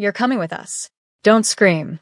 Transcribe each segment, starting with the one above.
you're coming with us. Don't scream.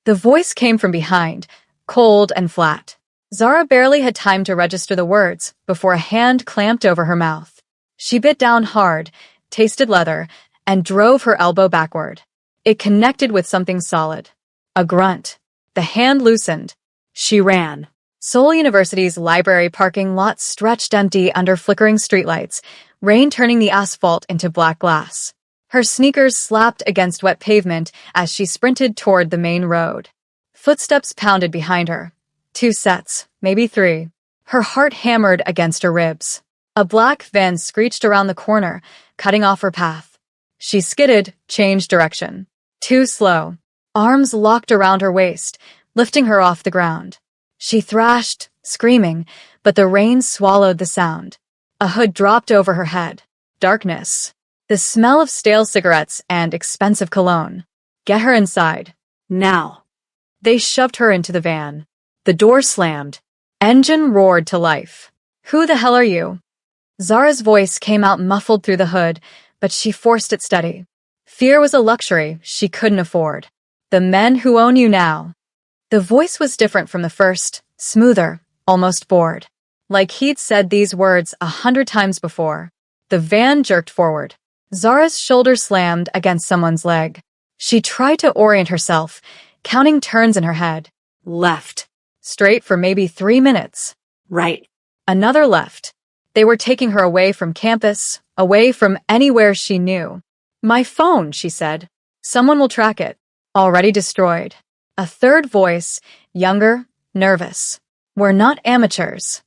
The voice came from behind, cold and flat. Zara barely had time to register the words before a hand clamped over her mouth. She bit down hard, tasted leather, and drove her elbow backward. It connected with something solid. A grunt. The hand loosened. She ran. Seoul University's library parking lot stretched empty under flickering streetlights, rain turning the asphalt into black glass. Her sneakers slapped against wet pavement as she sprinted toward the main road. Footsteps pounded behind her. 2 sets, maybe 3. Her heart hammered against her ribs. A black van screeched around the corner, cutting off her path. She skidded, changed direction. Too slow. Arms locked around her waist, lifting her off the ground. She thrashed, screaming, but the rain swallowed the sound. A hood dropped over her head. Darkness. The smell of stale cigarettes and expensive cologne. Get her inside. Now. They shoved her into the van. The door slammed. Engine roared to life. Who the hell are you? Zara's voice came out muffled through the hood, but she forced it steady. Fear was a luxury she couldn't afford. The men who own you now. The voice was different from the first, smoother, almost bored. Like he'd said these words 100 times before. The van jerked forward. Zara's shoulder slammed against someone's leg. She tried to orient herself, counting turns in her head. Left. Straight for maybe 3 minutes. Right. Another left. They were taking her away from campus, away from anywhere she knew. My phone, she said. Someone will track it. Already destroyed. A third voice, younger, nervous. We're not amateurs.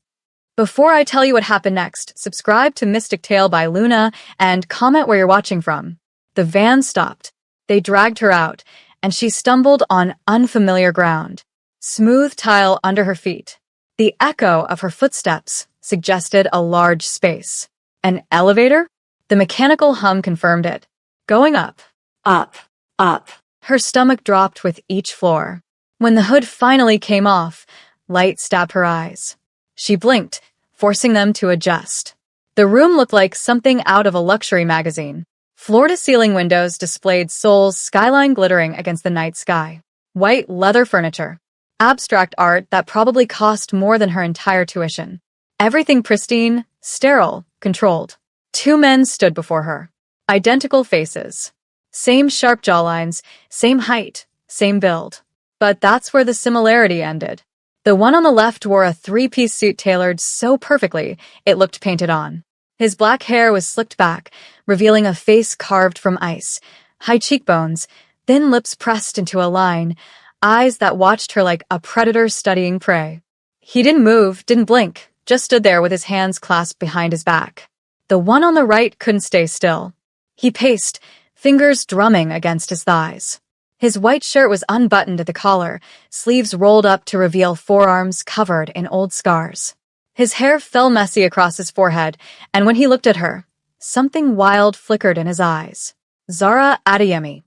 Before I tell you what happened next, subscribe to Mystic Tale by Luna and comment where you're watching from. The van stopped. They dragged her out, and she stumbled on unfamiliar ground. Smooth tile under her feet. The echo of her footsteps suggested a large space. An elevator? The mechanical hum confirmed it. Going up. Up. Up. Her stomach dropped with each floor. When the hood finally came off, light stabbed her eyes. She blinked, forcing them to adjust. The room looked like something out of a luxury magazine. Floor-to-ceiling windows displayed Seoul's skyline glittering against the night sky. White leather furniture. Abstract art that probably cost more than her entire tuition. Everything pristine, sterile, controlled. 2 men stood before her. Identical faces. Same sharp jawlines, same height, same build. But that's where the similarity ended. The one on the left wore a 3-piece suit tailored so perfectly it looked painted on. His black hair was slicked back, revealing a face carved from ice, high cheekbones, thin lips pressed into a line, eyes that watched her like a predator studying prey. He didn't move, didn't blink, just stood there with his hands clasped behind his back. The one on the right couldn't stay still. He paced, fingers drumming against his thighs. His white shirt was unbuttoned at the collar, sleeves rolled up to reveal forearms covered in old scars. His hair fell messy across his forehead, and when he looked at her, something wild flickered in his eyes. Zara Adeyemi.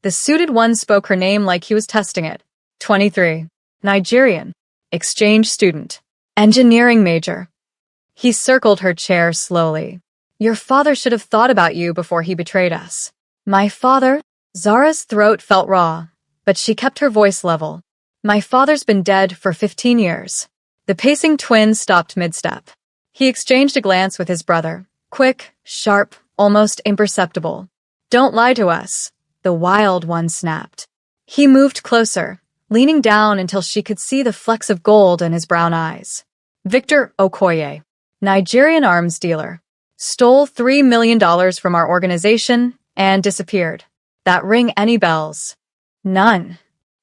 The suited one spoke her name like he was testing it. 23. Nigerian. Exchange student. Engineering major. He circled her chair slowly. Your father should have thought about you before he betrayed us. My father? Zara's throat felt raw, but she kept her voice level. My father's been dead for 15 years. The pacing twin stopped mid-step. He exchanged a glance with his brother. Quick, sharp, almost imperceptible. Don't lie to us, the wild one snapped. He moved closer, leaning down until she could see the flecks of gold in his brown eyes. Victor Okoye, Nigerian arms dealer. Stole $3 million from our organization and disappeared. That ring any bells? None.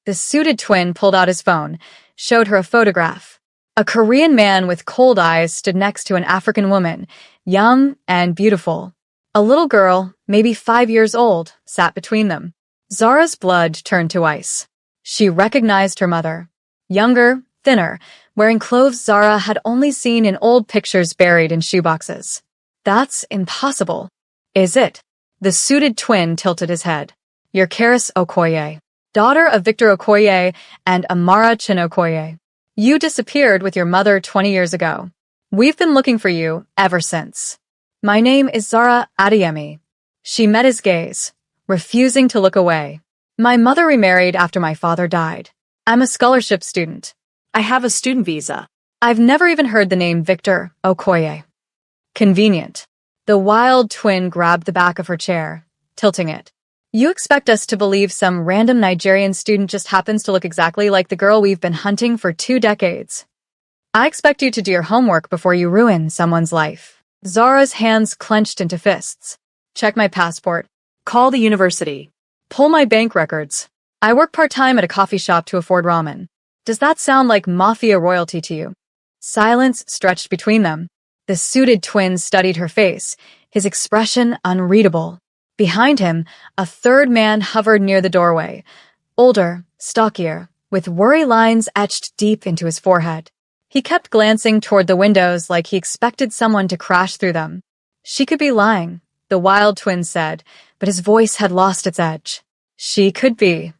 The suited twin pulled out his phone, showed her a photograph. A Korean man with cold eyes stood next to an African woman, young and beautiful. A little girl, maybe 5 years old, sat between them. Zara's blood turned to ice. She recognized her mother. Younger, thinner, wearing clothes Zara had only seen in old pictures buried in shoeboxes. That's impossible. Is it? The suited twin tilted his head. You're Karis Okoye, daughter of Victor Okoye and Amara Chin Okoye. You disappeared with your mother 20 years ago. We've been looking for you ever since. My name is Zara Adeyemi. She met his gaze, refusing to look away. My mother remarried after my father died. I'm a scholarship student. I have a student visa. I've never even heard the name Victor Okoye. Convenient. The wild twin grabbed the back of her chair, tilting it. You expect us to believe some random Nigerian student just happens to look exactly like the girl we've been hunting for 2 decades. I expect you to do your homework before you ruin someone's life. Zara's hands clenched into fists. Check my passport. Call the university. Pull my bank records. I work part-time at a coffee shop to afford ramen. Does that sound like MAFIA royalty to you? Silence stretched between them. The suited twin studied her face, his expression unreadable. Behind him, a third man hovered near the doorway, older, stockier, with worry lines etched deep into his forehead. He kept glancing toward the windows like he expected someone to crash through them. She could be lying, the wild twin said, but his voice had lost its edge. She could be.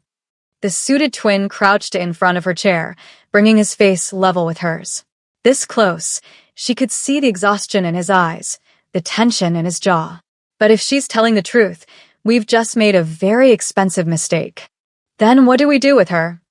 The suited twin crouched in front of her chair, bringing his face level with hers. This close, she could see the exhaustion in his eyes, the tension in his jaw. But if she's telling the truth, we've just made a very expensive mistake. Then what do we do with her?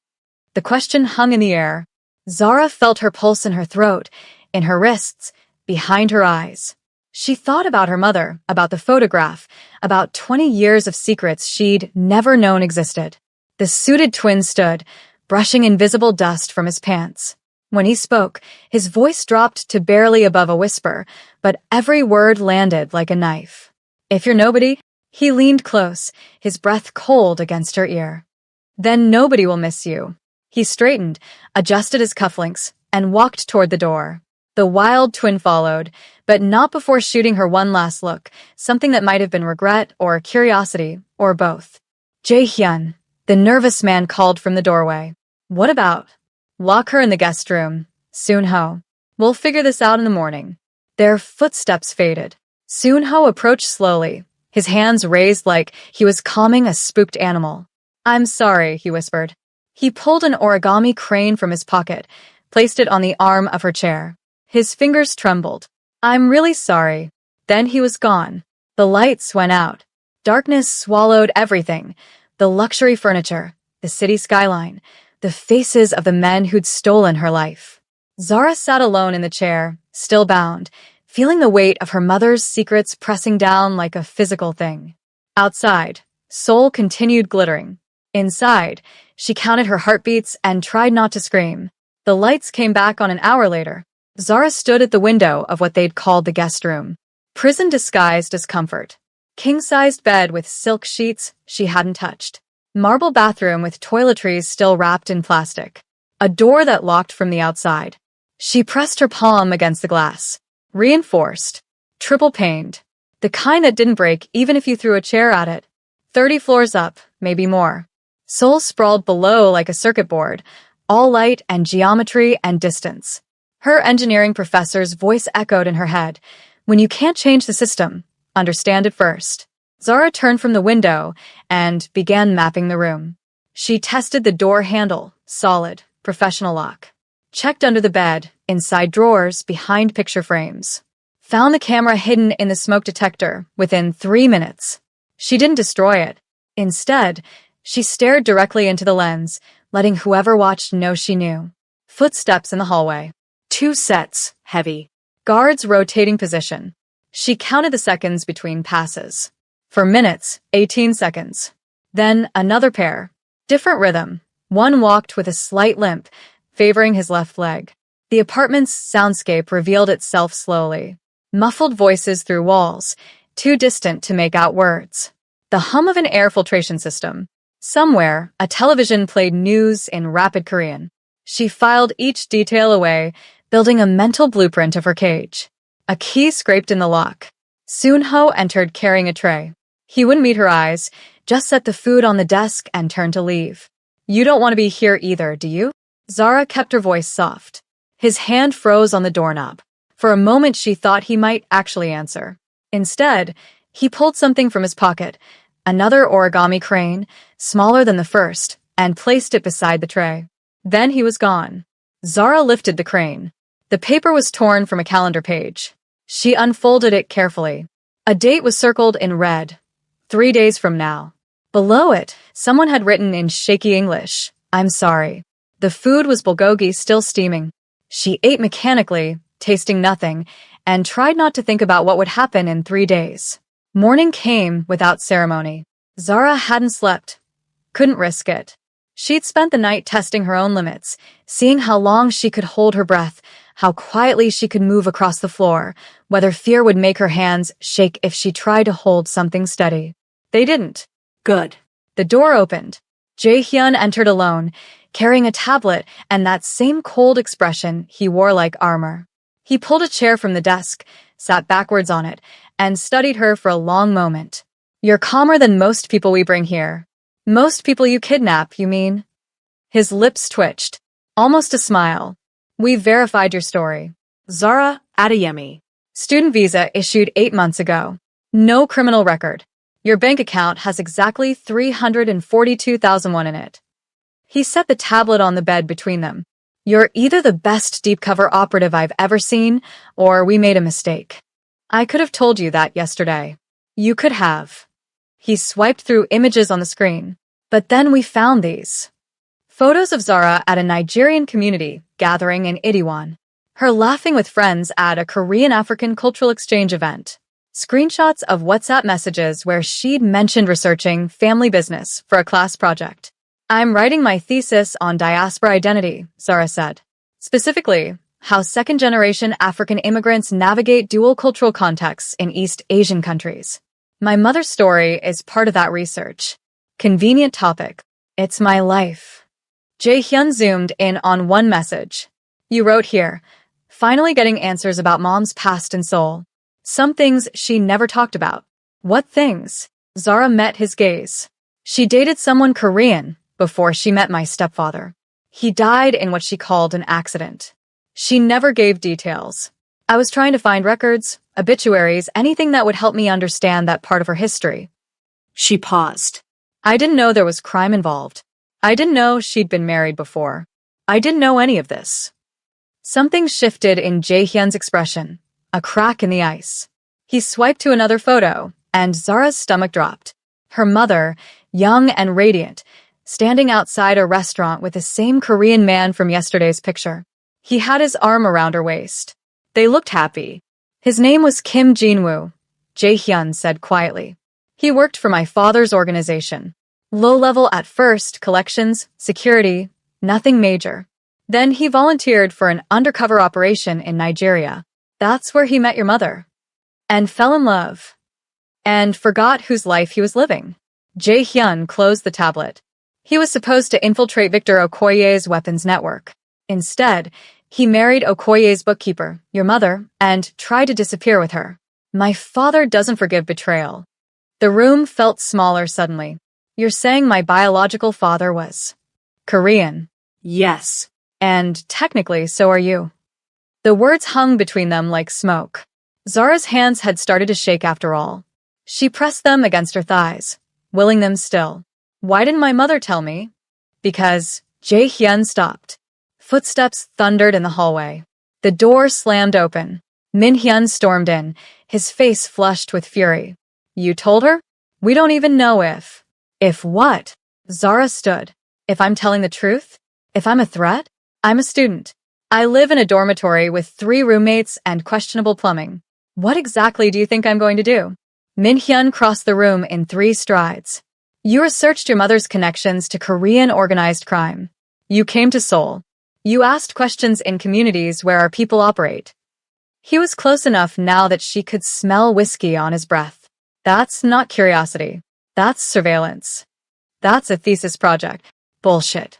The question hung in the air. Zara felt her pulse in her throat, in her wrists, behind her eyes. She thought about her mother, about the photograph, about 20 years of secrets she'd never known existed. The suited twin stood, brushing invisible dust from his pants. When he spoke, his voice dropped to barely above a whisper, but every word landed like a knife. If you're nobody, he leaned close, his breath cold against her ear. Then nobody will miss you. He straightened, adjusted his cufflinks, and walked toward the door. The wild twin followed, but not before shooting her one last look, something that might have been regret or curiosity, or both. Jae-hyun, the nervous man called from the doorway. What about? Lock her in the guest room. Soon-ho. We'll figure this out in the morning. Their footsteps faded. Soon-ho approached slowly, his hands raised like he was calming a spooked animal. I'm sorry, he whispered. He pulled an origami crane from his pocket, placed it on the arm of her chair. His fingers trembled. I'm really sorry. Then he was gone. The lights went out. Darkness swallowed everything. The luxury furniture, the city skyline, the faces of the men who'd stolen her life. Zara sat alone in the chair, still bound, feeling the weight of her mother's secrets pressing down like a physical thing. Outside, Seoul continued glittering. Inside, she counted her heartbeats and tried not to scream. The lights came back on an hour later. Zara stood at the window of what they'd called the guest room. Prison disguised as comfort. King-sized bed with silk sheets she hadn't touched. Marble bathroom with toiletries still wrapped in plastic. A door that locked from the outside. She pressed her palm against the glass. Reinforced. Triple-paned. The kind that didn't break even if you threw a chair at it. 30 floors up, maybe more. Seoul sprawled below like a circuit board, all light and geometry and distance. Her engineering professor's voice echoed in her head. When you can't change the system, understand it first. Zara turned from the window and began mapping the room. She tested the door handle, solid, professional lock. Checked under the bed, inside drawers, behind picture frames. Found the camera hidden in the smoke detector within 3 minutes. She didn't destroy it. Instead, she stared directly into the lens, letting whoever watched know she knew. Footsteps in the hallway. 2 sets, heavy. Guards rotating position. She counted the seconds between passes. For minutes, 18 seconds. Then another pair. Different rhythm. One walked with a slight limp, favoring his left leg. The apartment's soundscape revealed itself slowly. Muffled voices through walls, too distant to make out words. The hum of an air filtration system. Somewhere, a television played news in rapid Korean. She filed each detail away, building a mental blueprint of her cage. A key scraped in the lock. Soon-ho entered carrying a tray. He wouldn't meet her eyes, just set the food on the desk and turned to leave. You don't want to be here either, do you? Zara kept her voice soft. His hand froze on the doorknob. For a moment she thought he might actually answer. Instead, he pulled something from his pocket, another origami crane, smaller than the first, and placed it beside the tray. Then he was gone. Zara lifted the crane. The paper was torn from a calendar page. She unfolded it carefully. A date was circled in red. 3 days from now. Below it, someone had written in shaky English, "I'm sorry." The food was bulgogi still steaming. She ate mechanically, tasting nothing, and tried not to think about what would happen in 3 days. Morning came without ceremony. Zara hadn't slept. Couldn't risk it. She'd spent the night testing her own limits, seeing how long she could hold her breath, how quietly she could move across the floor, whether fear would make her hands shake if she tried to hold something steady. They didn't. Good. The door opened. Jae-hyun entered alone, carrying a tablet and that same cold expression he wore like armor. He pulled a chair from the desk, sat backwards on it, and studied her for a long moment. "You're calmer than most people we bring here. Most people you kidnap, you mean?" His lips twitched. Almost a smile. "We've verified your story. Zara Adeyemi. Student visa issued 8 months ago. No criminal record. Your bank account has exactly 342,000 won in it." He set the tablet on the bed between them. "You're either the best deep cover operative I've ever seen, or we made a mistake. I could have told you that yesterday. You could have." He swiped through images on the screen. "But then we found these." Photos of Zara at a Nigerian community gathering in Itaewon. Her laughing with friends at a Korean African cultural exchange event. Screenshots of WhatsApp messages where she'd mentioned researching family business for a class project. "I'm writing my thesis on diaspora identity," Zara said. "Specifically, how second-generation African immigrants navigate dual cultural contexts in East Asian countries. My mother's story is part of that research. Convenient topic. It's my life." Jae-hyun zoomed in on one message. "You wrote here, finally getting answers about mom's past and soul. Some things she never talked about." "What things?" Zara met his gaze. "She dated someone Korean before she met my stepfather. He died in what she called an accident. She never gave details. I was trying to find records, obituaries, anything that would help me understand that part of her history." She paused. "I didn't know there was crime involved. I didn't know she'd been married before. I didn't know any of this." Something shifted in Jae-hyun's expression, a crack in the ice. He swiped to another photo, and Zara's stomach dropped. Her mother, young and radiant, standing outside a restaurant with the same Korean man from yesterday's picture. He had his arm around her waist. They looked happy. "His name was Kim Jin-woo," Jae-hyun said quietly. "He worked for my father's organization. Low-level at first, collections, security, nothing major. Then he volunteered for an undercover operation in Nigeria. That's where he met your mother. And fell in love. And forgot whose life he was living." Jae-hyun closed the tablet. He was supposed to infiltrate Victor Okoye's weapons network. Instead, he married Okoye's bookkeeper, your mother, and tried to disappear with her. My father doesn't forgive betrayal. The room felt smaller suddenly. "You're saying my biological father was Korean?" "Yes. And technically, so are you." The words hung between them like smoke. Zara's hands had started to shake after all. She pressed them against her thighs, willing them still. "Why didn't my mother tell me?" "Because..." Jae-hyun stopped. Footsteps thundered in the hallway. The door slammed open. Min-hyun stormed in, his face flushed with fury. "You told her? We don't even know if..." "If what?" Zara stood. "If I'm telling the truth? If I'm a threat? I'm a student. I live in a dormitory with 3 roommates and questionable plumbing. What exactly do you think I'm going to do?" Min-hyun crossed the room in 3 strides. "You researched your mother's connections to Korean organized crime. You came to Seoul. You asked questions in communities where our people operate." He was close enough now that she could smell whiskey on his breath. "That's not curiosity. That's surveillance. That's a thesis project. Bullshit."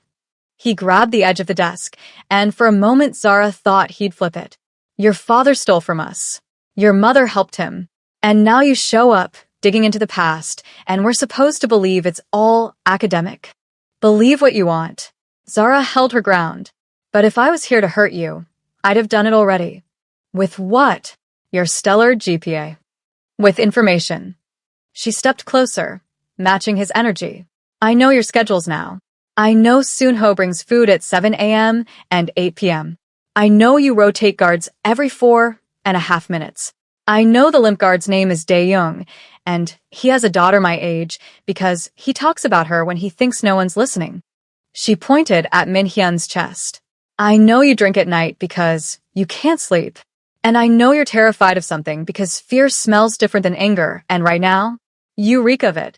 He grabbed the edge of the desk, and for a moment Zara thought he'd flip it. "Your father stole from us. Your mother helped him. And now you show up, digging into the past, and we're supposed to believe it's all academic. Believe what you want." Zara held her ground. "But if I was here to hurt you, I'd have done it already." "With what?" "Your stellar GPA. With information." She stepped closer, matching his energy. "I know your schedules now. I know Soonho brings food at 7 a.m. and 8 p.m. I know you rotate guards every 4.5 minutes. I know the limp guard's name is Dae-young, and he has a daughter my age because he talks about her when he thinks no one's listening. She pointed at Min-hyun's chest. I know you drink at night because you can't sleep. And I know you're terrified of something because fear smells different than anger, and right now, you reek of it.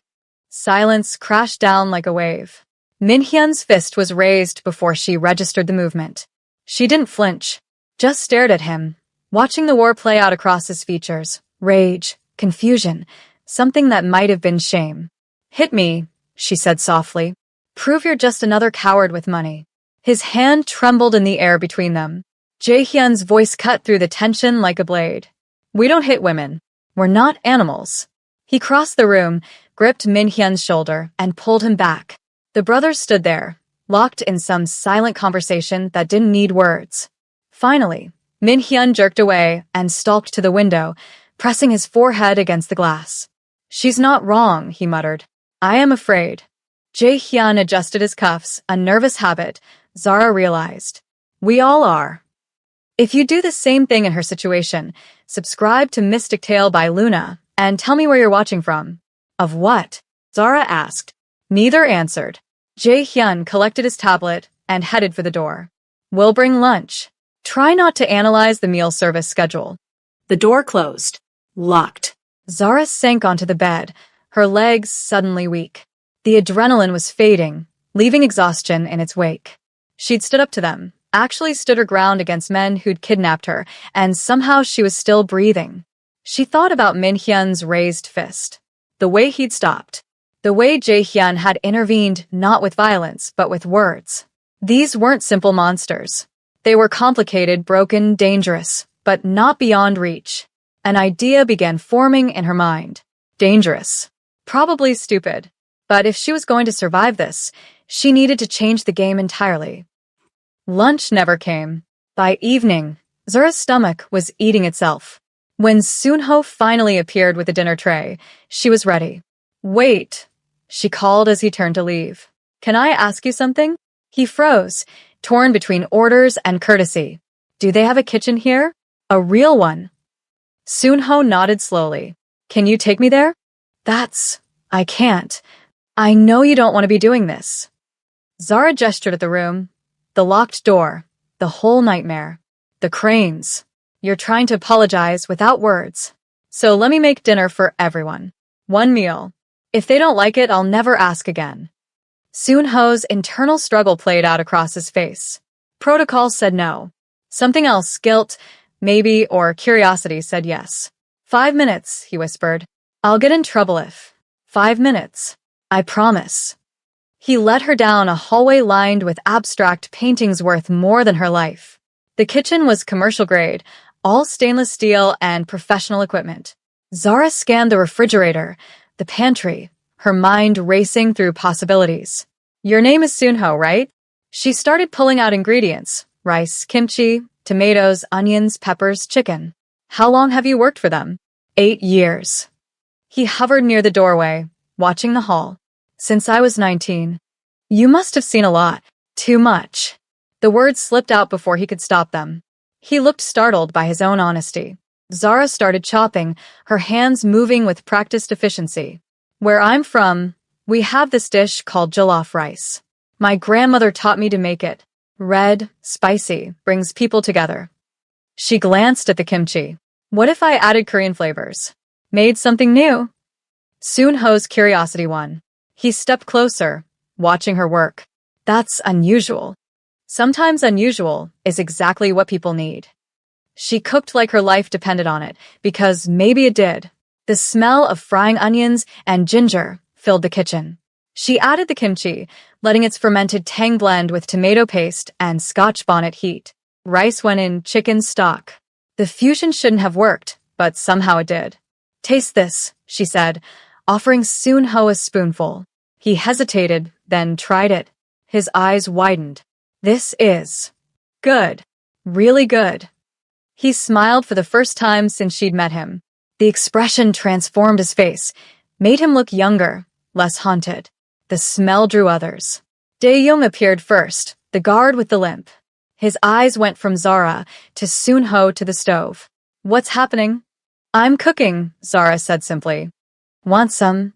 Silence crashed down like a wave. Min-hyun's fist was raised before she registered the movement. She didn't flinch, just stared at him, watching the war play out across his features. Rage, confusion, something that might have been shame. Hit me, she said softly. Prove you're just another coward with money. His hand trembled in the air between them. Jae-hyun's voice cut through the tension like a blade. We don't hit women. We're not animals. He crossed the room, gripped Min-hyun's shoulder, and pulled him back. The brothers stood there, locked in some silent conversation that didn't need words. Finally, Min-hyun jerked away and stalked to the window, pressing his forehead against the glass. She's not wrong, he muttered. I am afraid. Jae-hyun adjusted his cuffs, a nervous habit, Zara realized. We all are. If you do the same thing in her situation, subscribe to Mystic Tale by Luna, and tell me where you're watching from. Of what? Zara asked. Neither answered. Jae-hyun collected his tablet and headed for the door. We'll bring lunch. Try not to analyze the meal service schedule. The door closed. Locked. Zara sank onto the bed, her legs suddenly weak. The adrenaline was fading, leaving exhaustion in its wake. She'd stood up to them, actually stood her ground against men who'd kidnapped her, and somehow she was still breathing. She thought about Min-hyun's raised fist. The way he'd stopped. The way Jae-hyun had intervened not with violence, but with words. These weren't simple monsters. They were complicated, broken, dangerous, but not beyond reach. An idea began forming in her mind. Dangerous. Probably stupid. But if she was going to survive this, she needed to change the game entirely. Lunch never came. By evening, Zura's stomach was eating itself. When Sunho finally appeared with a dinner tray, she was ready. Wait, she called as he turned to leave. Can I ask you something? He froze, torn between orders and courtesy. Do they have a kitchen here? A real one? Sunho nodded slowly. Can you take me there? I can't. I know you don't want to be doing this. Zara gestured at the room. The locked door. The whole nightmare. The cranes. You're trying to apologize without words. So let me make dinner for everyone. One meal. If they don't like it, I'll never ask again. Sunho's internal struggle played out across his face. Protocol said no. Something else, guilt, maybe, or curiosity said yes. 5 minutes, he whispered. I'll get in trouble if. 5 minutes. I promise. He led her down a hallway lined with abstract paintings worth more than her life. The kitchen was commercial grade, all stainless steel and professional equipment. Zara scanned the refrigerator, the pantry, her mind racing through possibilities. Your name is Sunho, right? She started pulling out ingredients: rice, kimchi, tomatoes, onions, peppers, chicken. How long have you worked for them? 8 years. He hovered near the doorway, watching the hall. Since I was 19. You must have seen a lot. Too much. The words slipped out before he could stop them. He looked startled by his own honesty. Zara started chopping, her hands moving with practiced efficiency. Where I'm from, we have this dish called jollof rice. My grandmother taught me to make it. Red, spicy, brings people together. She glanced at the kimchi. What if I added Korean flavors? Made something new? Sunho's curiosity won. He stepped closer, watching her work. That's unusual. Sometimes unusual is exactly what people need. She cooked like her life depended on it, because maybe it did. The smell of frying onions and ginger filled the kitchen. She added the kimchi, letting its fermented tang blend with tomato paste and Scotch bonnet heat. Rice went in chicken stock. The fusion shouldn't have worked, but somehow it did. Taste this, she said, offering Sunho a spoonful. He hesitated, then tried it. His eyes widened. This is good. Really good. He smiled for the first time since she'd met him. The expression transformed his face, made him look younger, less haunted. The smell drew others. Dae-young appeared first, the guard with the limp. His eyes went from Zara to Sunho to the stove. What's happening? I'm cooking, Zara said simply. Want some?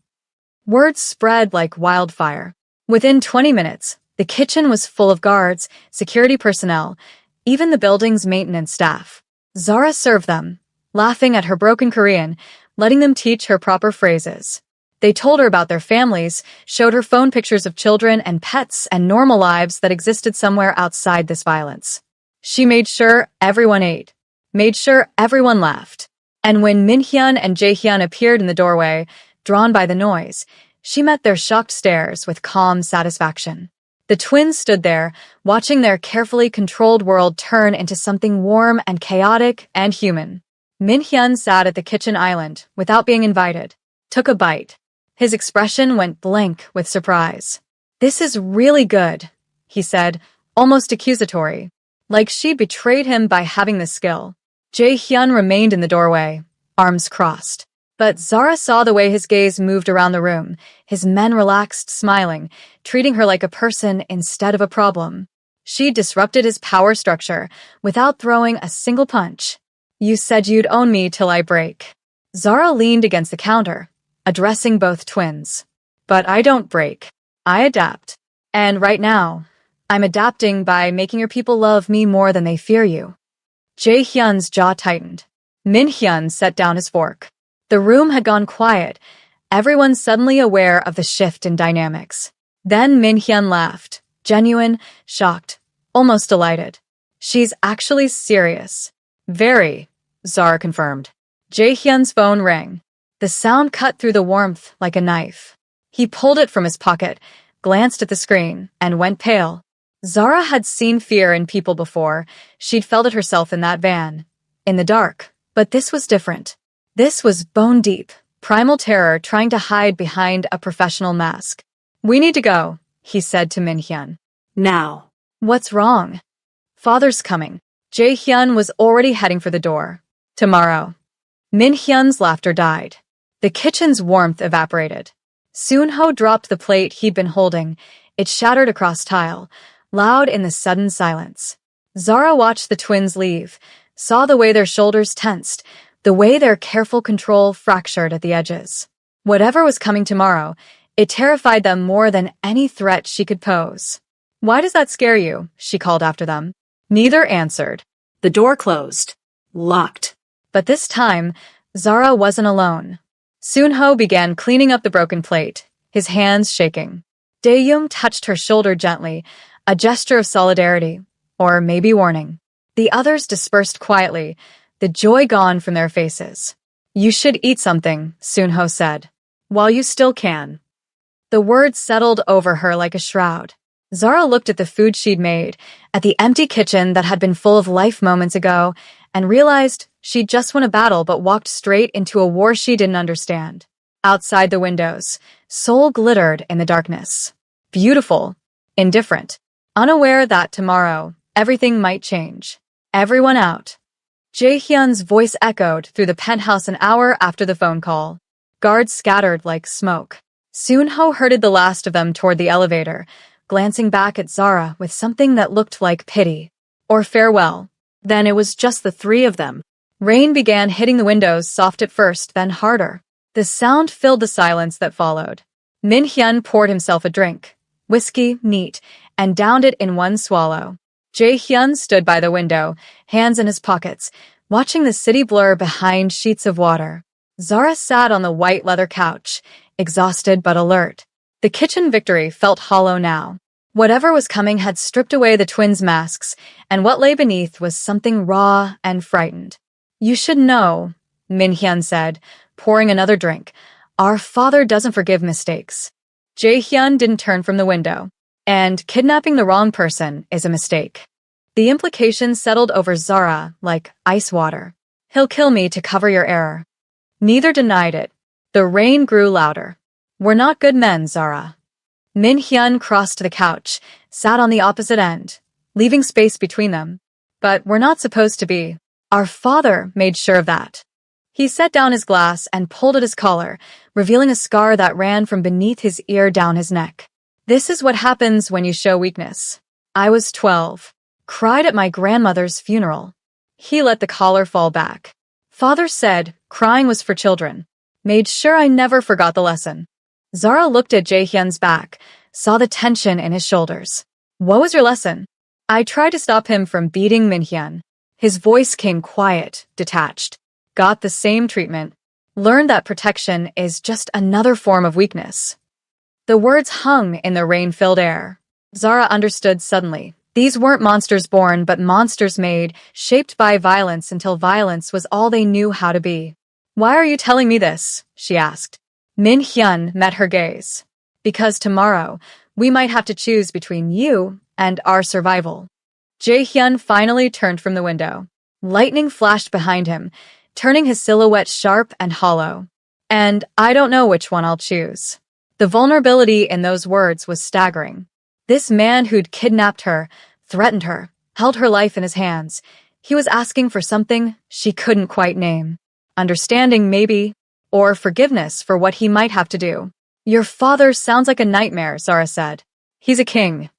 Word spread like wildfire. Within 20 minutes, the kitchen was full of guards, security personnel, even the building's maintenance staff. Zara served them, laughing at her broken Korean, letting them teach her proper phrases. They told her about their families, showed her phone pictures of children and pets and normal lives that existed somewhere outside this violence. She made sure everyone ate, made sure everyone laughed. And when Minhyun and Jaehyun appeared in the doorway, drawn by the noise, she met their shocked stares with calm satisfaction. The twins stood there, watching their carefully controlled world turn into something warm and chaotic and human. Minhyun sat at the kitchen island without being invited, took a bite. His expression went blank with surprise. "This is really good," he said, almost accusatory, like she betrayed him by having the skill. Jaehyun remained in the doorway, arms crossed. But Zara saw the way his gaze moved around the room, his men relaxed, smiling, treating her like a person instead of a problem. She disrupted his power structure without throwing a single punch. "You said you'd own me till I break." Zara leaned against the counter, addressing both twins. "But I don't break. I adapt. And right now, I'm adapting by making your people love me more than they fear you." Jaehyun's jaw tightened. Minhyun set down his fork. The room had gone quiet, everyone suddenly aware of the shift in dynamics. Then Minhyun laughed, genuine, shocked, almost delighted. "She's actually serious." "Very," Zara confirmed. Jaehyun's phone rang. The sound cut through the warmth like a knife. He pulled it from his pocket, glanced at the screen, and went pale. Zara had seen fear in people before. She'd felt it herself in that van, in the dark. But this was different. This was bone-deep, primal terror trying to hide behind a professional mask. "We need to go," he said to Minhyun. "Now." "What's wrong?" "Father's coming." Jaehyun was already heading for the door. "Tomorrow." Minhyun's laughter died. The kitchen's warmth evaporated. Soonho dropped the plate he'd been holding. It shattered across tile, loud in the sudden silence. Zara watched the twins leave, saw the way their shoulders tensed, the way their careful control fractured at the edges. Whatever was coming tomorrow, it terrified them more than any threat she could pose. "Why does that scare you?" she called after them. Neither answered. The door closed. Locked. But this time, Zara wasn't alone. Soonho began cleaning up the broken plate, his hands shaking. Daeyoung touched her shoulder gently, a gesture of solidarity, or maybe warning. The others dispersed quietly, the joy gone from their faces. "You should eat something," Soonho said. "While you still can." The words settled over her like a shroud. Zara looked at the food she'd made, at the empty kitchen that had been full of life moments ago, and realized she'd just won a battle but walked straight into a war she didn't understand. Outside the windows, Seoul glittered in the darkness. Beautiful, indifferent, unaware that tomorrow, everything might change. Everyone out. Jaehyun's voice echoed through the penthouse an hour after the phone call. Guards scattered like smoke. Soonho herded the last of them toward the elevator, glancing back at Zara with something that looked like pity. Or farewell. Then it was just the three of them. Rain began hitting the windows, soft at first, then harder. The sound filled the silence that followed. Minhyun poured himself a drink, whiskey, neat, and downed it in one swallow. Jaehyun stood by the window, hands in his pockets, watching the city blur behind sheets of water. Zara sat on the white leather couch, exhausted but alert. The kitchen victory felt hollow now. Whatever was coming had stripped away the twins' masks, and what lay beneath was something raw and frightened. "You should know," Minhyun said, pouring another drink. "Our father doesn't forgive mistakes." Jaehyun didn't turn from the window. "And kidnapping the wrong person is a mistake." The implication settled over Zara like ice water. "He'll kill me to cover your error." Neither denied it. The rain grew louder. "We're not good men, Zara." Minhyun crossed to the couch, sat on the opposite end, leaving space between them. "But we're not supposed to be. Our father made sure of that." He set down his glass and pulled at his collar, revealing a scar that ran from beneath his ear down his neck. "This is what happens when you show weakness. I was 12. Cried at my grandmother's funeral." He let the collar fall back. "Father said crying was for children. Made sure I never forgot the lesson. Zara looked at Jaehyun's back, saw the tension in his shoulders. What was your lesson? I tried to stop him from beating Minhyun. His voice came quiet, detached. Got the same treatment. Learned that protection is just another form of weakness. The words hung in the rain-filled air. Zara understood suddenly. These weren't monsters born, but monsters made, shaped by violence until violence was all they knew how to be. Why are you telling me this? She asked. Min-hyun met her gaze. Because tomorrow, we might have to choose between you and our survival. Jae-hyun finally turned from the window. Lightning flashed behind him, turning his silhouette sharp and hollow. And I don't know which one I'll choose. The vulnerability in those words was staggering. This man who'd kidnapped her, threatened her, held her life in his hands. He was asking for something she couldn't quite name. Understanding, maybe, or forgiveness for what he might have to do. Your father sounds like a nightmare, Zara said. He's a king.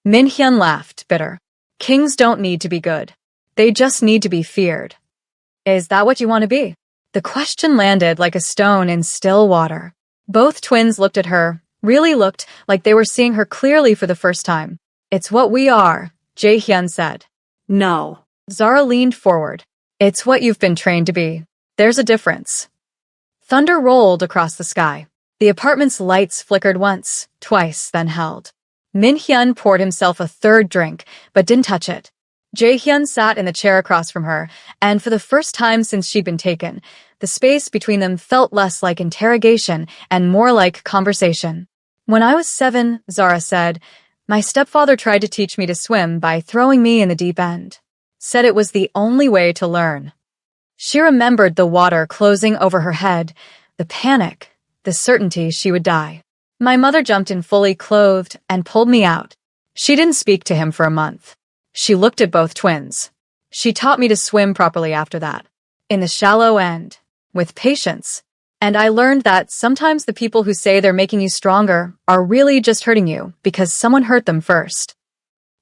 Min-hyun laughed, bitter. Kings don't need to be good. They just need to be feared. Is that what you want to be? The question landed like a stone in still water. Both twins looked at her, really looked like they were seeing her clearly for the first time. It's what we are, Jae-hyun said. No. Zara leaned forward. It's what you've been trained to be. There's a difference. Thunder rolled across the sky. The apartment's lights flickered once, twice, then held. Min-hyun poured himself a third drink, but didn't touch it. Jae-hyun sat in the chair across from her, and for the first time since she'd been taken, the space between them felt less like interrogation and more like conversation. When I was 7, Zara said, my stepfather tried to teach me to swim by throwing me in the deep end. Said it was the only way to learn. She remembered the water closing over her head, the panic, the certainty she would die. My mother jumped in fully clothed and pulled me out. She didn't speak to him for a month. She looked at both twins. She taught me to swim properly after that. In the shallow end. With patience. And I learned that sometimes the people who say they're making you stronger are really just hurting you because someone hurt them first.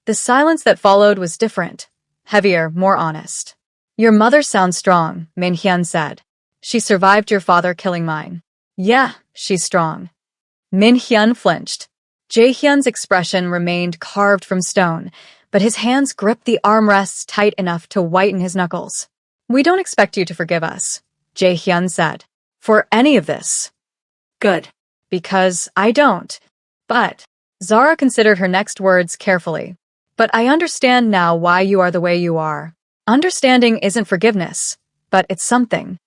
The silence that followed was different. Heavier, more honest. Your mother sounds strong, Min-hyun said. She survived your father killing mine. Yeah, she's strong. Min-hyun flinched. Jae-hyun's expression remained carved from stone, but his hands gripped the armrests tight enough to whiten his knuckles. We don't expect you to forgive us, Jae-hyun said. For any of this. Good. Because I don't. But, Zara considered her next words carefully. But I understand now why you are the way you are. Understanding isn't forgiveness, but it's something.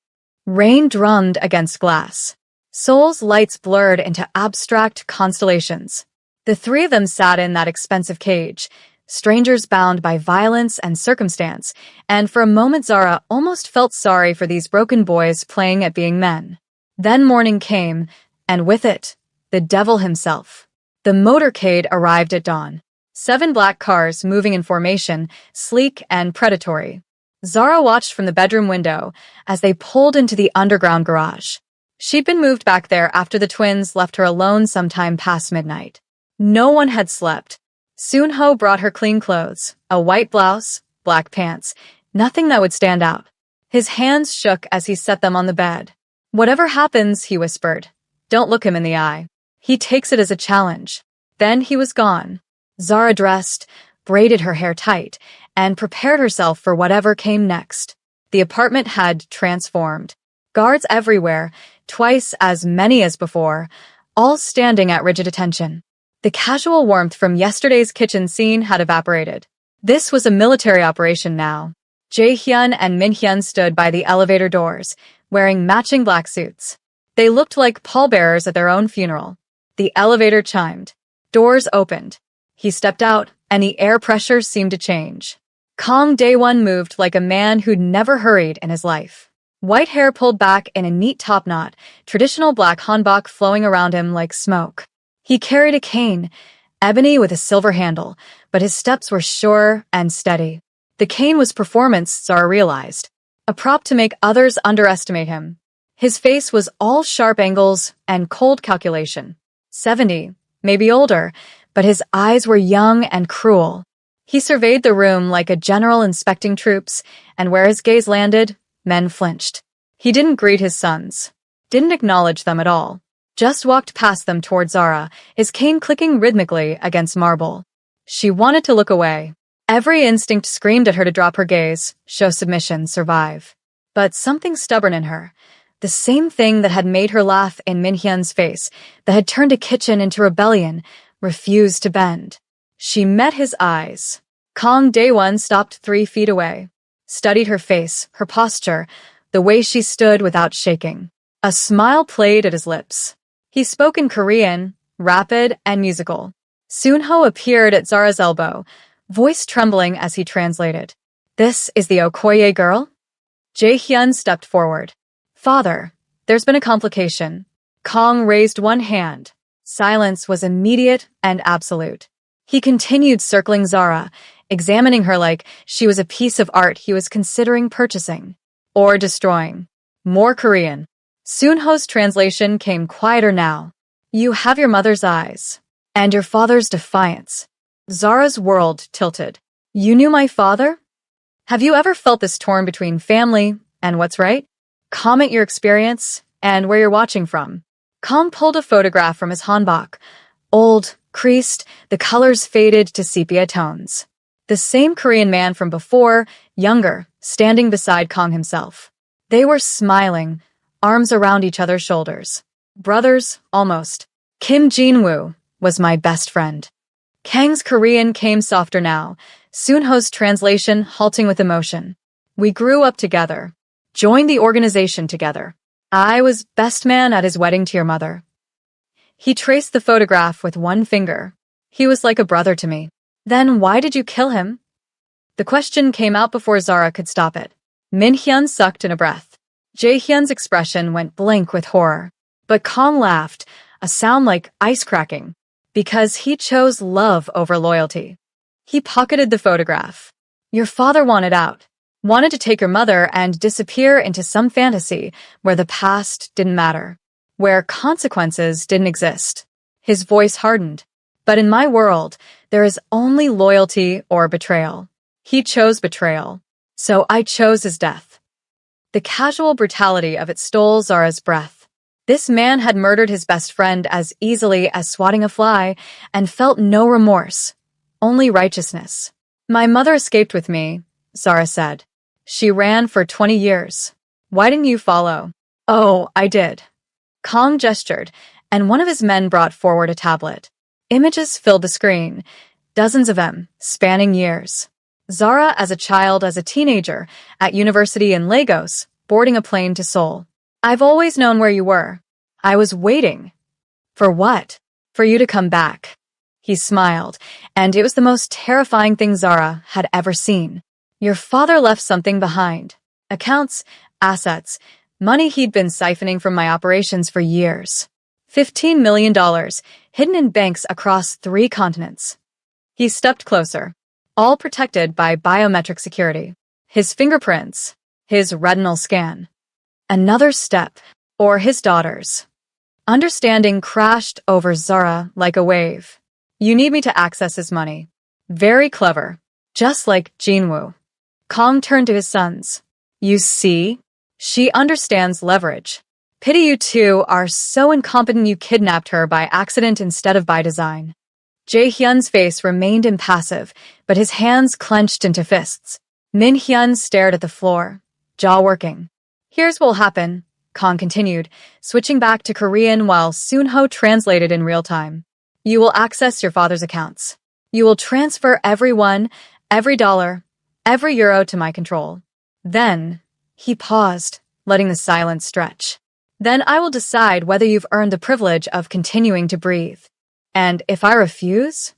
Rain drummed against glass. Seoul's lights blurred into abstract constellations. The three of them sat in that expensive cage, strangers bound by violence and circumstance, and for a moment Zara almost felt sorry for these broken boys playing at being men. Then morning came, and with it, the devil himself. The motorcade arrived at dawn. 7 black cars moving in formation, sleek and predatory. Zara watched from the bedroom window as they pulled into the underground garage. She'd been moved back there after the twins left her alone sometime past midnight. No one had slept. Soon-ho brought her clean clothes, a white blouse, black pants, nothing that would stand out. His hands shook as he set them on the bed. Whatever happens, he whispered, don't look him in the eye. He takes it as a challenge. Then he was gone. Zara dressed, braided her hair tight, and prepared herself for whatever came next. The apartment had transformed. Guards everywhere, twice as many as before, all standing at rigid attention. The casual warmth from yesterday's kitchen scene had evaporated. This was a military operation now. Jae-hyun and Min-hyun stood by the elevator doors, wearing matching black suits. They looked like pallbearers at their own funeral. The elevator chimed. Doors opened. He stepped out, and the air pressure seemed to change. Kang Dae-won moved like a man who'd never hurried in his life. White hair pulled back in a neat top knot, traditional black hanbok flowing around him like smoke. He carried a cane, ebony with a silver handle, but his steps were sure and steady. The cane was performance, Zara realized. A prop to make others underestimate him. His face was all sharp angles and cold calculation. 70, maybe older, but his eyes were young and cruel. He surveyed the room like a general inspecting troops, and where his gaze landed, men flinched. He didn't greet his sons. didn't acknowledge them at all. Just walked past them toward Zara, his cane clicking rhythmically against marble. She wanted to look away. Every instinct screamed at her to drop her gaze, show submission, survive. But something stubborn in her, the same thing that had made her laugh in Minhyun's face, that had turned a kitchen into rebellion, refused to bend. She met his eyes. Kang Daewon stopped 3 feet away, studied her face, her posture, the way she stood without shaking. A smile played at his lips. He spoke in Korean, rapid and musical. Sunho appeared at Zara's elbow, voice trembling as he translated. "This is the Okoye girl?" Jae-hyun stepped forward. "Father, there's been a complication." Kang raised one hand. Silence was immediate and absolute. He continued circling Zara, examining her like she was a piece of art he was considering purchasing or destroying. More Korean. Sunho's translation came quieter now. "You have your mother's eyes. And your father's defiance." Zara's world tilted. "You knew my father? Have you ever felt this torn between family and what's right? Comment your experience and where you're watching from." Kang pulled a photograph from his hanbok. Old, creased, the colors faded to sepia tones. The same Korean man from before, younger, standing beside Kang himself. They were smiling, arms around each other's shoulders. Brothers, almost. "Kim Jin-woo was my best friend." Kang's Korean came softer now, Sunho's translation halting with emotion. "We grew up together, joined the organization together. I was best man at his wedding to your mother." He traced the photograph with one finger. "He was like a brother to me." "Then why did you kill him?" The question came out before Zara could stop it. Minhyun sucked in a breath. Jae-hyun's expression went blank with horror. But Kang laughed, a sound like ice cracking, because he chose love over loyalty. He pocketed the photograph. "Your father wanted out. Wanted to take your mother and disappear into some fantasy where the past didn't matter, where consequences didn't exist." His voice hardened. "But in my world, there is only loyalty or betrayal. He chose betrayal, so I chose his death." The casual brutality of it stole Zara's breath. This man had murdered his best friend as easily as swatting a fly and felt no remorse, only righteousness. "My mother escaped with me," Zara said. "She ran for 20 years. Why didn't you follow?" "Oh, I did." Kang gestured, and one of his men brought forward a tablet. Images filled the screen, dozens of them, spanning years. Zara as a child, as a teenager, at university in Lagos, boarding a plane to Seoul. "I've always known where you were. I was waiting." "For what?" "For you to come back." He smiled, and it was the most terrifying thing Zara had ever seen. "Your father left something behind. Accounts, assets, money he'd been siphoning from my operations for years. $15 million, hidden in banks across 3 continents." He stepped closer, all protected by biometric security. His fingerprints, his retinal scan. Another step, or his daughter's. Understanding crashed over Zara like a wave. "You need me to access his money." Very clever, just like Jinwoo. Kang turned to his sons. "You see? She understands leverage. Pity you two are so incompetent you kidnapped her by accident instead of by design." Jae-hyun's face remained impassive, but his hands clenched into fists. Min-hyun stared at the floor, jaw working. "Here's what'll happen," Kang continued, switching back to Korean while Sunho translated in real time. "You will access your father's accounts. You will transfer every dollar, every euro to my control. Then," he paused, letting the silence stretch. "Then I will decide whether you've earned the privilege of continuing to breathe. And if I refuse?"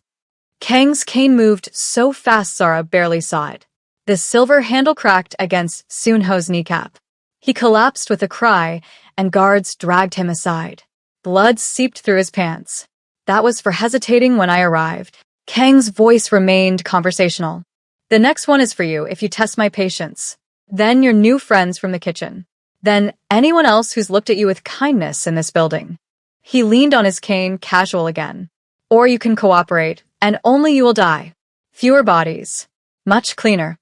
Kang's cane moved so fast Zara barely saw it. The silver handle cracked against Sunho's kneecap. He collapsed with a cry, and guards dragged him aside. Blood seeped through his pants. "That was for hesitating when I arrived." Kang's voice remained conversational. "The next one is for you if you test my patience. Then your new friends from the kitchen. Then anyone else who's looked at you with kindness in this building." He leaned on his cane, casual again. "Or you can cooperate, and only you will die. Fewer bodies. Much cleaner."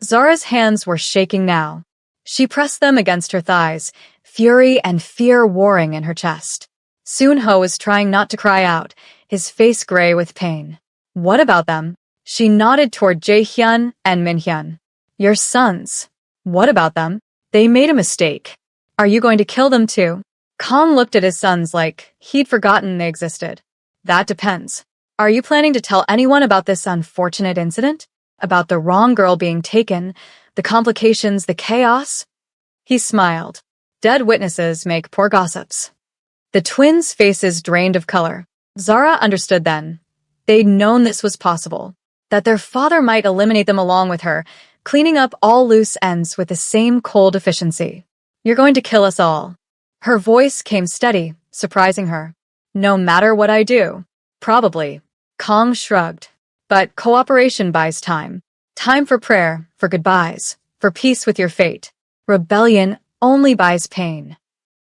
Zara's hands were shaking now. She pressed them against her thighs, fury and fear warring in her chest. Soon-ho was trying not to cry out, his face gray with pain. What about them? She nodded toward Jae-hyun and Min-hyun. Your sons. What about them? They made a mistake. Are you going to kill them too? Kong looked at his sons like he'd forgotten they existed. That depends. Are you planning to tell anyone about this unfortunate incident? About the wrong girl being taken, the complications, the chaos? He smiled. Dead witnesses make poor gossips. The twins' faces drained of color. Zara understood then. They'd known this was possible, that their father might eliminate them along with her, cleaning up all loose ends with the same cold efficiency. You're going to kill us all. Her voice came steady, surprising her. No matter what I do. Probably. Kong shrugged. But cooperation buys time. Time for prayer, for goodbyes, for peace with your fate. Rebellion only buys pain.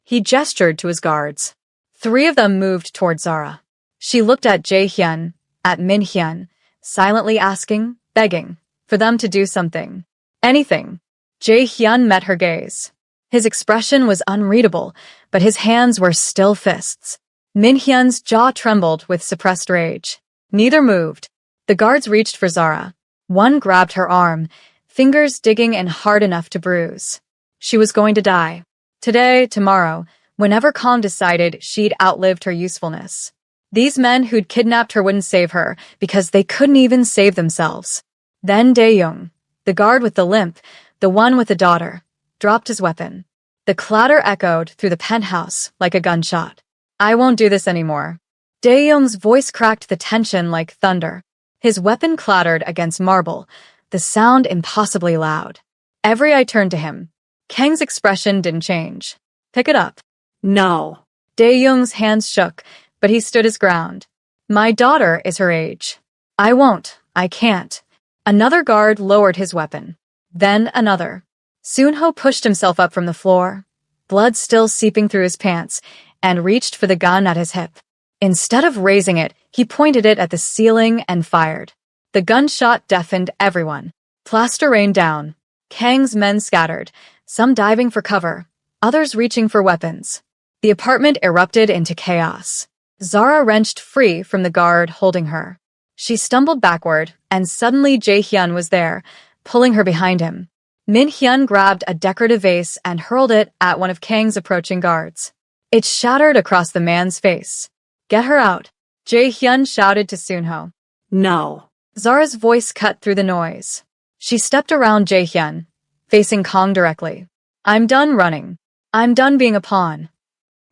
He gestured to his guards. 3 of them moved toward Zara. She looked at Jae-hyun, at Min-hyun, silently asking, begging, for them to do something. Anything. Jae-hyun met her gaze. His expression was unreadable, but his hands were still fists. Min-hyun's jaw trembled with suppressed rage. Neither moved. The guards reached for Zara. One grabbed her arm, fingers digging in hard enough to bruise. She was going to die. Today, tomorrow, whenever Kong decided she'd outlived her usefulness. These men who'd kidnapped her wouldn't save her because they couldn't even save themselves. Then Dae-young, the guard with the limp, the one with the daughter, dropped his weapon. The clatter echoed through the penthouse like a gunshot. I won't do this anymore. Dae-young's voice cracked the tension like thunder. His weapon clattered against marble, the sound impossibly loud. Every eye turned to him. Kang's expression didn't change. Pick it up. No. Dae-young's hands shook, but he stood his ground. My daughter is her age. I won't. I can't. Another guard lowered his weapon. Then another. Soon-ho pushed himself up from the floor, blood still seeping through his pants, and reached for the gun at his hip. Instead of raising it, he pointed it at the ceiling and fired. The gunshot deafened everyone. Plaster rained down. Kang's men scattered, some diving for cover, others reaching for weapons. The apartment erupted into chaos. Zara wrenched free from the guard holding her. She stumbled backward, and suddenly Jae-hyun was there, pulling her behind him. Min-hyun grabbed a decorative vase and hurled it at one of Kang's approaching guards. It shattered across the man's face. Get her out, Jae-hyun shouted to Soon-ho. No. Zara's voice cut through the noise. She stepped around Jae-hyun, facing Kong directly. I'm done running. I'm done being a pawn.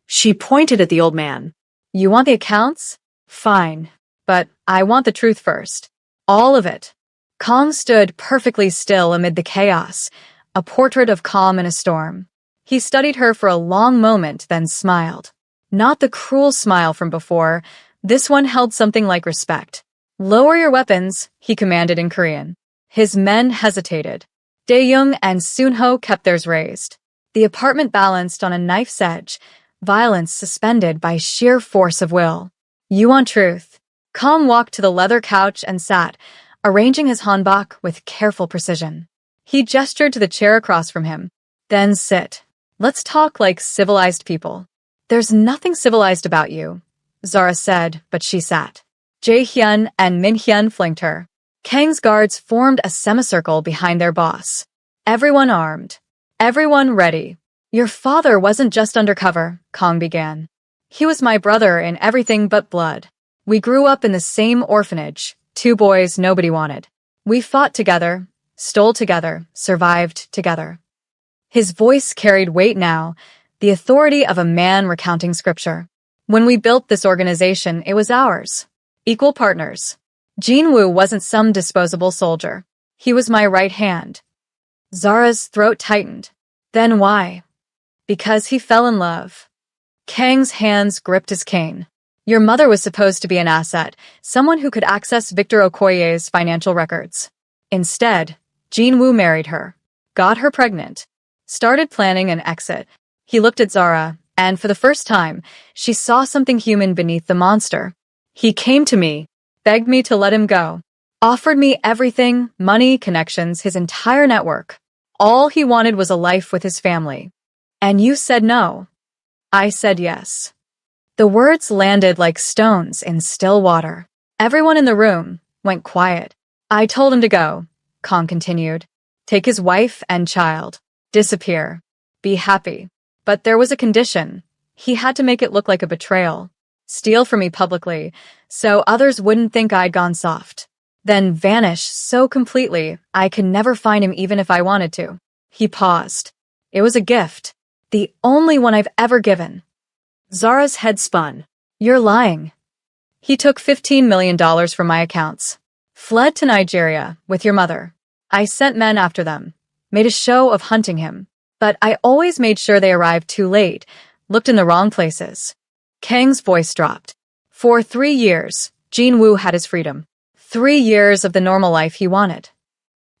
She pointed at the old man. You want the accounts? Fine. But I want the truth first. All of it. Kong stood perfectly still amid the chaos, a portrait of calm in a storm. He studied her for a long moment, then smiled. Not the cruel smile from before. This one held something like respect. Lower your weapons, he commanded in Korean. His men hesitated. Dae-young and Soon-ho kept theirs raised. The apartment balanced on a knife's edge, violence suspended by sheer force of will. You want truth. Kong walked to the leather couch and sat, arranging his hanbok with careful precision. He gestured to the chair across from him. Then sit. Let's talk like civilized people. There's nothing civilized about you, Zara said, but she sat. Jae-hyun and Min-hyun flanked her. Kang's guards formed a semicircle behind their boss. Everyone armed. Everyone ready. Your father wasn't just undercover, Kong began. He was my brother in everything but blood. We grew up in the same orphanage, 2 boys nobody wanted. We fought together, stole together, survived together. His voice carried weight now, the authority of a man recounting scripture. When we built this organization, it was ours. Equal partners. Jin-woo wasn't some disposable soldier. He was my right hand. Zara's throat tightened. Then why? Because he fell in love. Kang's hands gripped his cane. Your mother was supposed to be an asset, someone who could access Victor Okoye's financial records. Instead, Jin-woo married her, got her pregnant, started planning an exit. He looked at Zara, and for the first time, she saw something human beneath the monster. He came to me, begged me to let him go, offered me everything, money, connections, his entire network. All he wanted was a life with his family. And you said no. I said yes. The words landed like stones in still water. Everyone in the room went quiet. I told him to go, Kong continued. Take his wife and child. Disappear. Be happy. But there was a condition. He had to make it look like a betrayal. Steal from me publicly, so others wouldn't think I'd gone soft. Then vanish so completely I could never find him even if I wanted to. He paused. It was a gift. The only one I've ever given. Zara's head spun. You're lying. He took $15 million from my accounts. Fled to Nigeria with your mother. I sent men after them. Made a show of hunting him. But I always made sure they arrived too late. Looked in the wrong places. Kang's voice dropped. For 3 years, Jinwoo had his freedom. 3 years of the normal life he wanted.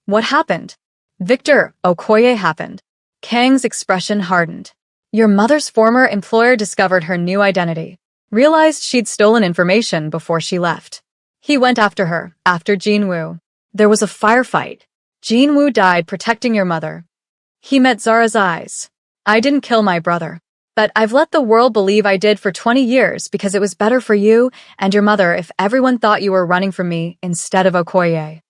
What happened? Victor Okoye happened. Kang's expression hardened. Your mother's former employer discovered her new identity. Realized she'd stolen information before she left. He went after her, after Jinwoo. There was a firefight. Jinwoo died protecting your mother. He met Zara's eyes. I didn't kill my brother. But I've let the world believe I did for 20 years because it was better for you and your mother if everyone thought you were running from me instead of Okoye.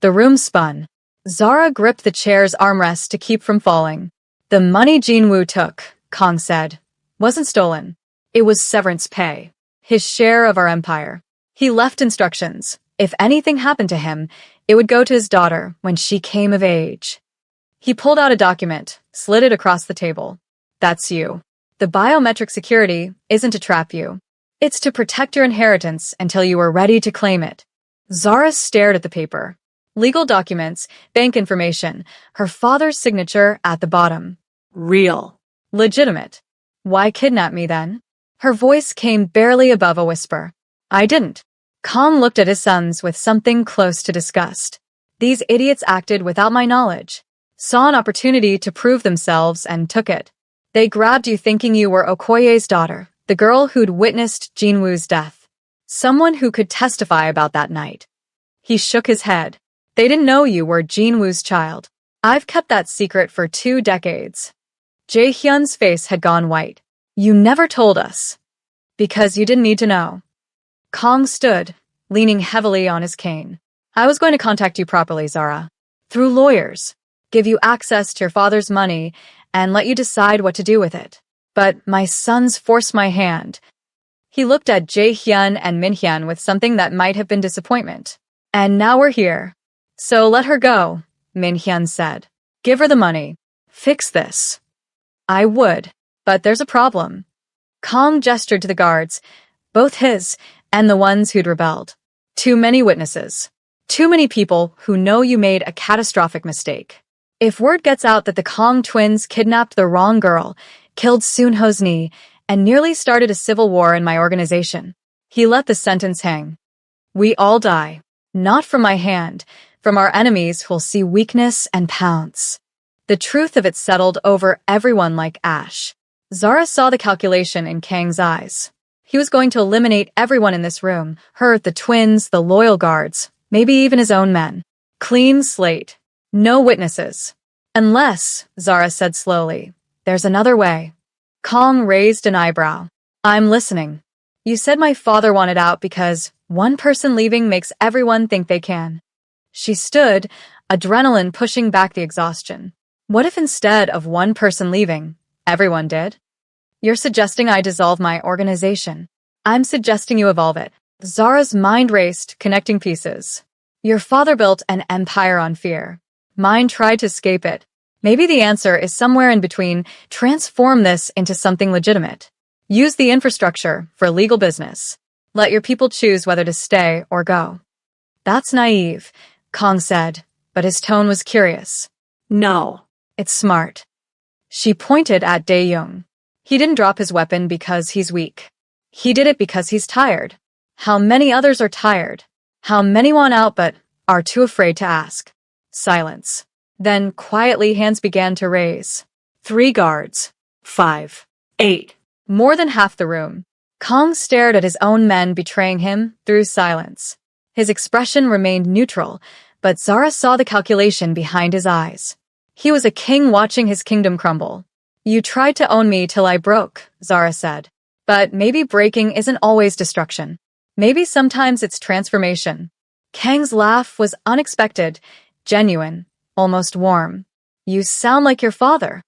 The room spun. Zara gripped the chair's armrest to keep from falling. The money Jinwoo took, Kong said, wasn't stolen. It was severance pay. His share of our empire. He left instructions. If anything happened to him, it would go to his daughter when she came of age. He pulled out a document, slid it across the table. That's you. The biometric security isn't to trap you. It's to protect your inheritance until you are ready to claim it. Zara stared at the paper. Legal documents, bank information, her father's signature at the bottom. Real. Legitimate. Why kidnap me then? Her voice came barely above a whisper. I didn't. Kong looked at his sons with something close to disgust. These idiots acted without my knowledge. Saw an opportunity to prove themselves and took it. They grabbed you thinking you were Okoye's daughter, the girl who'd witnessed Jinwoo's death. Someone who could testify about that night. He shook his head. They didn't know you were Jinwoo's child. I've kept that secret for 2 decades. Jae-hyun's face had gone white. You never told us. Because you didn't need to know. Kong stood, leaning heavily on his cane. I was going to contact you properly, Zara. Through lawyers. Give you access to your father's money and let you decide what to do with it. But my sons forced my hand. He looked at Jae-hyun and Min-hyun with something that might have been disappointment. And now we're here. So let her go, Min-hyun said. Give her the money. Fix this. I would, but there's a problem. Kong gestured to the guards, both his and the ones who'd rebelled. Too many witnesses. Too many people who know you made a catastrophic mistake. If word gets out that the Kong twins kidnapped the wrong girl, killed Soon-ho's knee, and nearly started a civil war in my organization, he let the sentence hang. We all die. Not from my hand, from our enemies who'll see weakness and pounce. The truth of it settled over everyone like ash. Zara saw the calculation in Kang's eyes. He was going to eliminate everyone in this room, her, the twins, the loyal guards, maybe even his own men. Clean slate. No witnesses. Unless, Zara said slowly, there's another way. Kong raised an eyebrow. I'm listening. You said my father wanted out because one person leaving makes everyone think they can. She stood, adrenaline pushing back the exhaustion. What if instead of one person leaving, everyone did? You're suggesting I dissolve my organization. I'm suggesting you evolve it. Zara's mind raced, connecting pieces. Your father built an empire on fear. Mine tried to escape it. Maybe the answer is somewhere in between. Transform this into something legitimate. Use the infrastructure for legal business. Let your people choose whether to stay or go. That's naive, Kong said, but his tone was curious. No. It's smart. She pointed at Dae-young. He didn't drop his weapon because he's weak. He did it because he's tired. How many others are tired? How many want out but are too afraid to ask? Silence. Then, quietly, hands began to raise. 3 guards. 5. 8. More than half the room. Kong stared at his own men betraying him through silence. His expression remained neutral, but Zara saw the calculation behind his eyes. He was a king watching his kingdom crumble. You tried to own me till I broke, Zara said. But maybe breaking isn't always destruction. Maybe sometimes it's transformation. Kang's laugh was unexpected, genuine, almost warm. You sound like your father.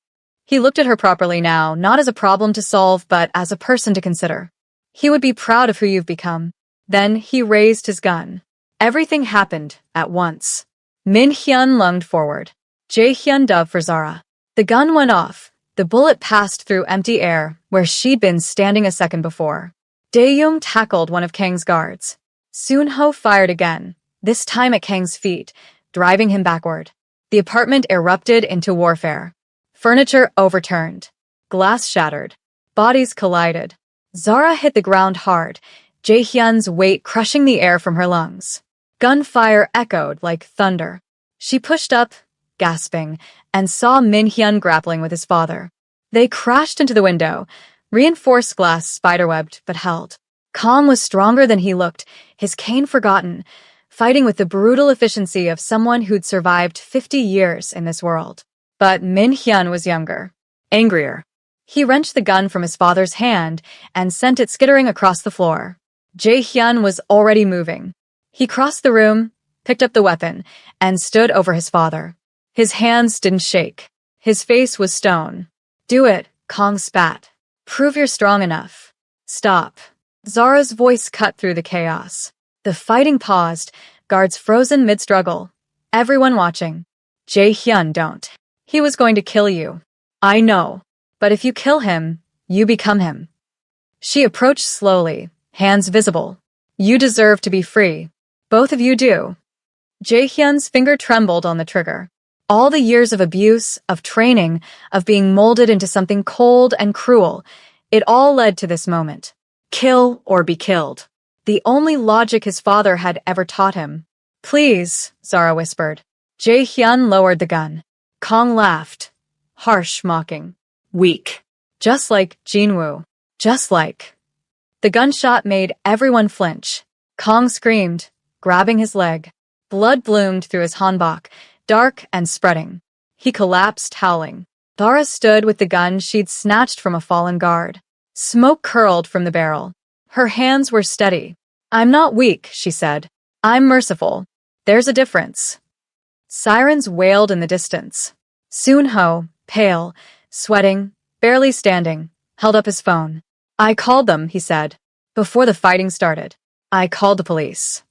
He looked at her properly now, not as a problem to solve, but as a person to consider. He would be proud of who you've become. Then he raised his gun. Everything happened at once. Min Hyun lunged forward. Jae Hyun dove for Zara. The gun went off. The bullet passed through empty air, where she'd been standing a second before. Dae-young tackled one of Kang's guards. Soon-ho fired again, this time at Kang's feet, driving him backward. The apartment erupted into warfare. Furniture overturned. Glass shattered. Bodies collided. Zara hit the ground hard, Jae-hyun's weight crushing the air from her lungs. Gunfire echoed like thunder. She pushed up, gasping, and saw Min Hyun grappling with his father. They crashed into the window. Reinforced glass spiderwebbed but held. Kong was stronger than he looked, his cane forgotten, fighting with the brutal efficiency of someone who'd survived 50 years in this world. But Min Hyun was younger, angrier. He wrenched the gun from his father's hand and sent it skittering across the floor. Jae Hyun was already moving. He crossed the room, picked up the weapon, and stood over his father. His hands didn't shake. His face was stone. Do it, Kong spat. Prove you're strong enough. Stop. Zara's voice cut through the chaos. The fighting paused, guards frozen mid-struggle. Everyone watching. Jae Hyun, don't. He was going to kill you. I know. But if you kill him, you become him. She approached slowly, hands visible. You deserve to be free. Both of you do. Jae Hyun's finger trembled on the trigger. All the years of abuse, of training, of being molded into something cold and cruel, it all led to this moment. Kill or be killed. The only logic his father had ever taught him. Please, Zara whispered. Jae Hyun lowered the gun. Kong laughed. Harsh, mocking. Weak. Just like Jinwoo. Just like. The gunshot made everyone flinch. Kong screamed, grabbing his leg. Blood bloomed through his hanbok, dark and spreading. He collapsed, howling. Zara stood with the gun she'd snatched from a fallen guard. Smoke curled from the barrel. Her hands were steady. I'm not weak, she said. I'm merciful. There's a difference. Sirens wailed in the distance. Soon-ho, pale, sweating, barely standing, held up his phone. I called them, he said. Before the fighting started. I called the police.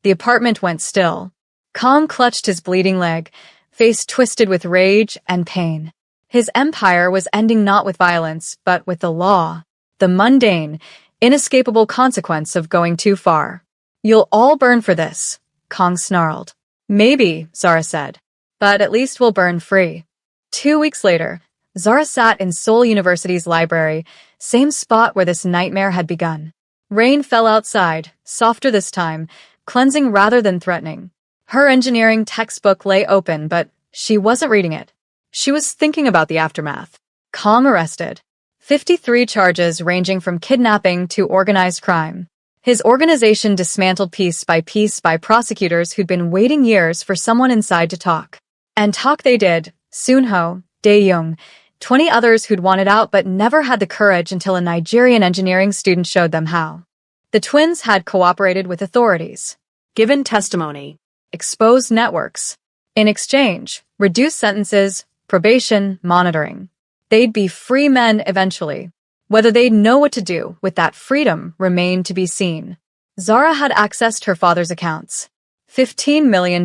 The apartment went still. Kong clutched his bleeding leg, face twisted with rage and pain. His empire was ending not with violence, but with the law. The mundane, inescapable consequence of going too far. You'll all burn for this, Kong snarled. Maybe, Zara said. But at least we'll burn free. 2 weeks later, Zara sat in Seoul University's library, same spot where this nightmare had begun. Rain fell outside, softer this time, cleansing rather than threatening. Her engineering textbook lay open, but she wasn't reading it. She was thinking about the aftermath. Kong arrested. 53 charges ranging from kidnapping to organized crime. His organization dismantled piece by prosecutors who'd been waiting years for someone inside to talk. And talk they did. Soon-ho, Dae-young, 20 others who'd wanted out but never had the courage until a Nigerian engineering student showed them how. The twins had cooperated with authorities, given testimony, exposed networks. In exchange, reduced sentences, probation, monitoring. They'd be free men eventually. Whether they'd know what to do with that freedom remained to be seen. Zara had accessed her father's accounts. $15 million.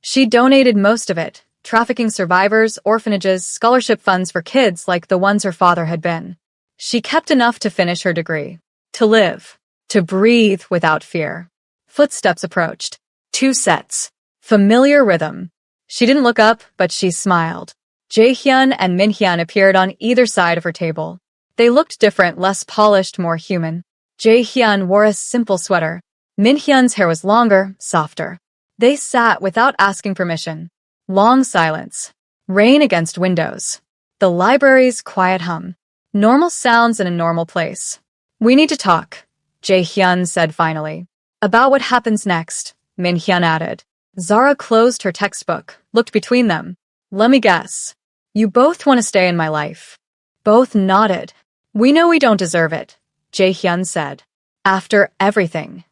She donated most of it, trafficking survivors, orphanages, scholarship funds for kids like the ones her father had been. She kept enough to finish her degree. To live. To breathe without fear. Footsteps approached. 2 sets. Familiar rhythm. She didn't look up, but she smiled. Jae Hyun and Min Hyun appeared on either side of her table. They looked different, less polished, more human. Jae Hyun wore a simple sweater. Min Hyun's hair was longer, softer. They sat without asking permission. Long silence. Rain against windows. The library's quiet hum. Normal sounds in a normal place. We need to talk, Jae Hyun said finally. About what happens next, Min Hyun added. Zara closed her textbook, looked between them. Let me guess. You both want to stay in my life. Both nodded. We know we don't deserve it, Jae-hyun said. After everything.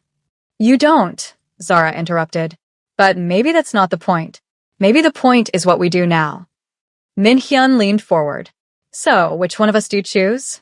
You don't, Zara interrupted. But maybe that's not the point. Maybe the point is what we do now. Min-hyun leaned forward. So, which one of us do you choose?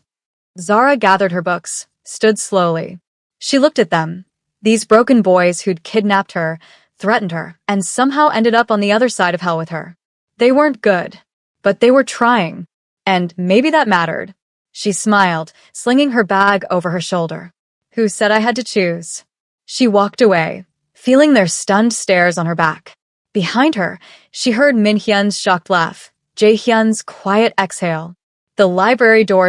Zara gathered her books, stood slowly. She looked at them. These broken boys who'd kidnapped her, threatened her, and somehow ended up on the other side of hell with her. They weren't good, but they were trying. And maybe that mattered. She smiled, slinging her bag over her shoulder. Who said I had to choose? She walked away, feeling their stunned stares on her back. Behind her, she heard Min-hyun's shocked laugh, Jae-hyun's quiet exhale. The library doors